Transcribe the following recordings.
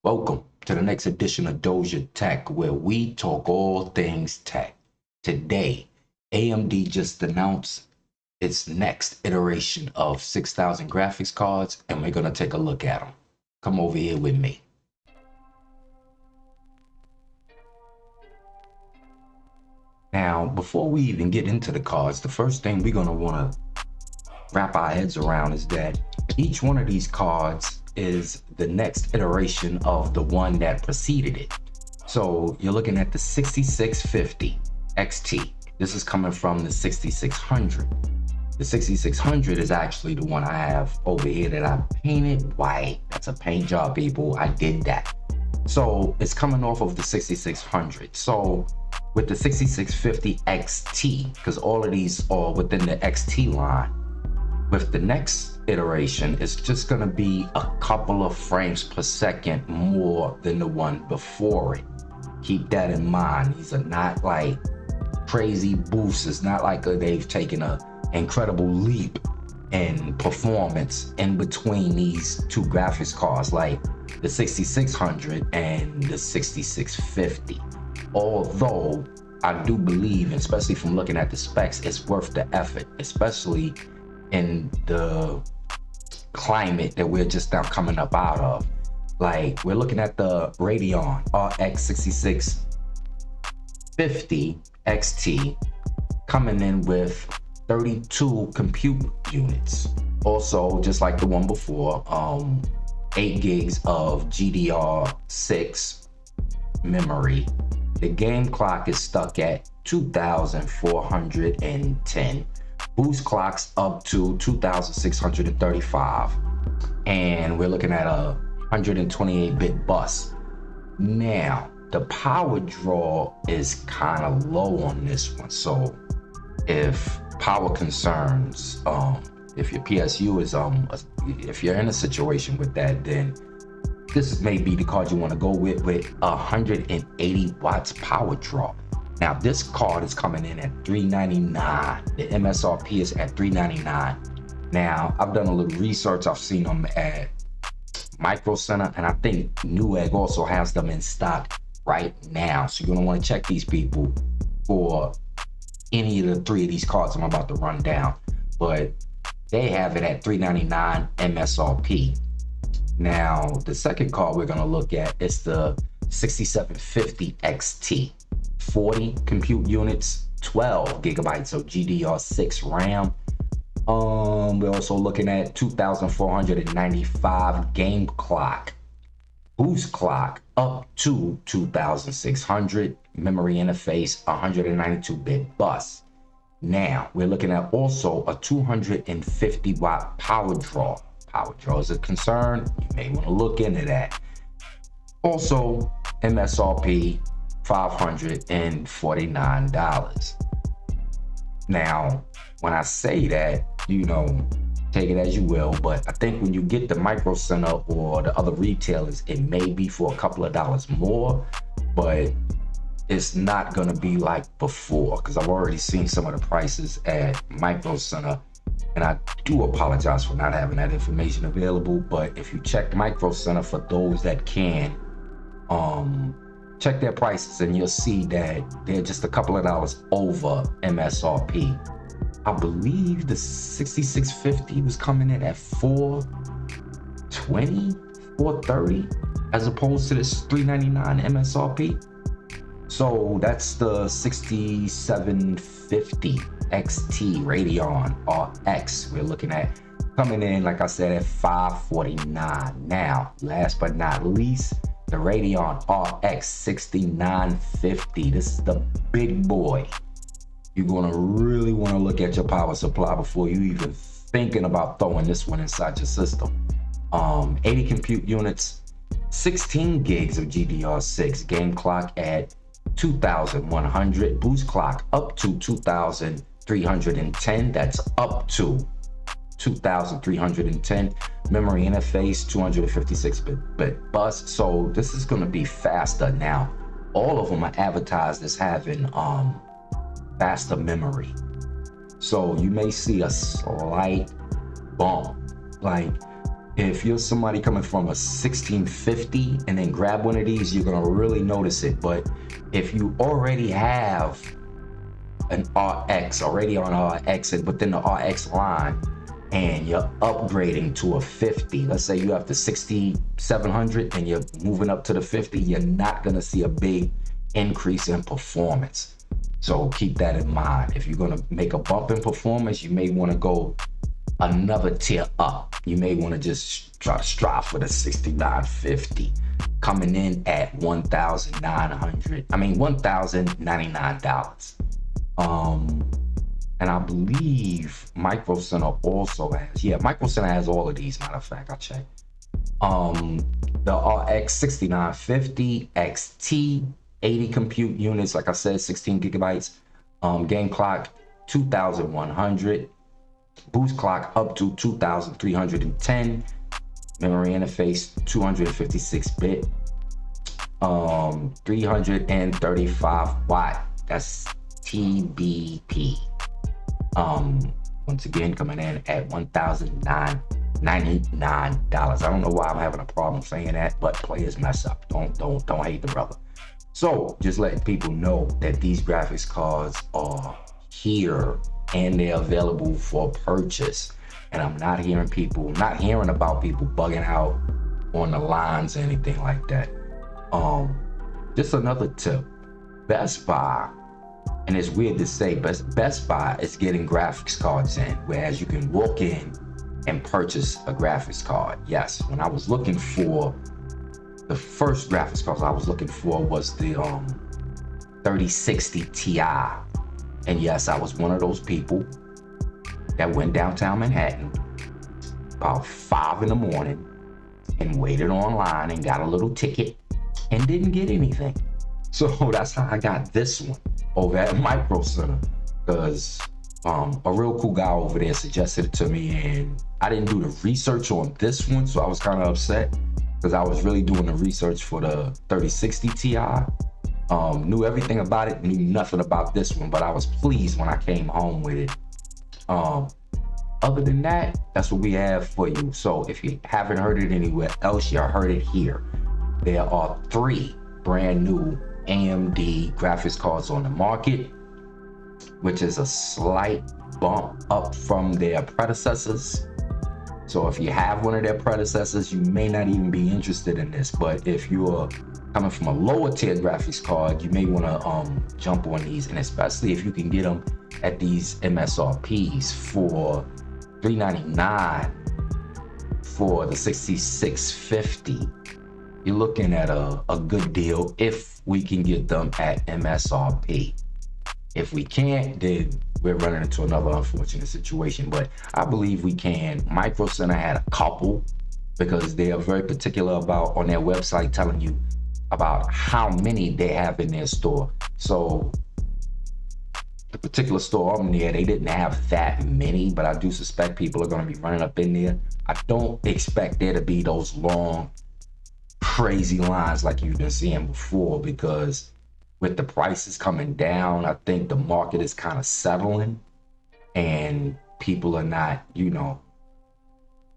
Welcome to the next edition of Doja Tech, where we talk all things tech. Today, AMD just announced its next iteration of 6,000 graphics cards, and we're going to take a look at them. Come over here with me. Now, before we even get into the cards, the first thing we're going to want to wrap our heads around is that each one of these cards is the next iteration of the one that preceded it. So you're looking at the 6650 XT. This is coming from the 6600. The 6600 is actually the one I have over here that I painted white. That's a paint job, people. I did that. So it's coming off of the 6600. So with the 6650 XT, because all of these are within the XT line, with the next iteration, it's just going to be a couple of frames per second more than the one before it. Keep that in mind. These are not like crazy boosts. It's not like they've taken an incredible leap in performance in between these two graphics cards, like the 6600 and the 6650. Although I do believe, especially from looking at the specs, it's worth the effort, especially in the climate that we're just now coming up out of. Like, we're looking at the Radeon RX 6650 XT coming in with 32 compute units. Also, just like the one before, 8 gigs of GDR6 memory. The game clock is stuck at 2410. Boost clocks up to 2635, and we're looking at a 128-bit bus. Now, the power draw is kind of low on this one, so if power concerns, if your PSU is if you're in a situation with that, then this may be the card you want to go with 180 watts power draw. Now, this card is coming in at $399. The MSRP is at $399. Now, I've done a little research. I've seen them at Micro Center, and I think Newegg also has them in stock right now. So you're gonna want to check these people for any of the three of these cards I'm about to run down. But they have it at $399 MSRP. Now, the second card we're gonna look at is the 6750 XT. 40 compute units, 12 gigabytes of GDR6 RAM. We're also looking at 2495 game clock, boost clock up to 2600, memory interface, 192-bit bus. Now we're looking at also a 250 watt power draw. Power draw is a concern. You may want to look into that. Also, MSRP $549. Now, when I say that, take it as you will, but I think when you get the Micro Center or the other retailers, it may be for a couple of dollars more, but it's not gonna be like before, because I've already seen some of the prices at Micro Center, and I do apologize for not having that information available. But if you check Micro Center, for those that can, check their prices and you'll see that they're just a couple of dollars over MSRP. I believe the 6650 was coming in at $420, $430, as opposed to this $399 MSRP. So that's the 6750 XT Radeon RX we're looking at, coming in, like I said, at $549. Now, last but not least, the Radeon RX 6950. This is the big boy. You're gonna really want to look at your power supply before you even thinking about throwing this one inside your system. 80 compute units, 16 gigs of GDR6, game clock at 2100, boost clock up to 2310. That's up to 2310. Memory interface, 256-bit bus. So this is going to be faster. Now, all of them are advertised as having faster memory. So you may see a slight bump. Like, If you're somebody coming from a 1650 and then grab one of these, you're gonna really notice it. But if you already have an RX already on RX and within the RX line, and you're upgrading to a 50, let's say you have the 6700 and you're moving up to the 50, you're not gonna see a big increase in performance. So keep that in mind. If you're gonna make a bump in performance, you may wanna go another tier up. You may wanna just try to strive for the 6950, coming in at $1,099. And I believe Micro Center also has, Micro Center has all of these, matter of fact, I checked. The RX 6950 XT, 80 compute units, like I said, 16 gigabytes. Game clock 2100, boost clock up to 2310, memory interface 256-bit, 335 watt, that's TBP. Once again, coming in at $1,999. I don't know why I'm having a problem saying that, but players mess up. Don't hate the brother. So just letting people know that these graphics cards are here and they're available for purchase. And I'm not hearing about people bugging out on the lines or anything like that. Just another tip, Best Buy, and it's weird to say, but Best Buy is getting graphics cards in, whereas you can walk in and purchase a graphics card. Yes, when I was looking for the first graphics cards I was looking for was the 3060 Ti. And yes, I was one of those people that went downtown Manhattan about 5 in the morning and waited online and got a little ticket and didn't get anything. So that's how I got this one over at Micro Center, because a real cool guy over there suggested it to me, and I didn't do the research on this one, so I was kind of upset because I was really doing the research for the 3060 Ti. Knew everything about it, knew nothing about this one, but I was pleased when I came home with it. Other than that, that's what we have for you. So if you haven't heard it anywhere else, you heard it here. There are 3 brand new AMD graphics cards on the market, which is a slight bump up from their predecessors. So if you have one of their predecessors, you may not even be interested in this. But if you're coming from a lower tier graphics card, you may want to jump on these, and especially if you can get them at these MSRPs for $399 for the 6650. You're looking at a good deal if we can get them at MSRP. If we can't, then we're running into another unfortunate situation, but I believe we can. Micro Center had a couple, because they are very particular about on their website telling you about how many they have in their store. So the particular store I'm near, they didn't have that many, but I do suspect people are going to be running up in there. I don't expect there to be those long, crazy lines like you've been seeing before, because with the prices coming down, I think the market is kind of settling and people are not,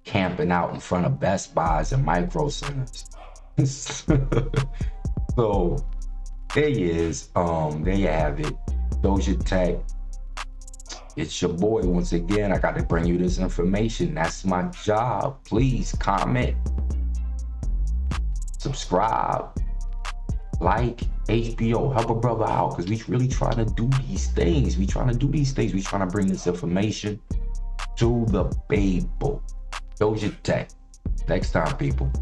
camping out in front of Best Buys and Micro Centers. So there he is. There you have it. Doja Tech. It's your boy once again. I got to bring you this information. That's my job. Please comment, subscribe, like, HBO, help a brother out, because we really trying to do these things. We trying to bring this information to the people. Doja Tech. Next time, people.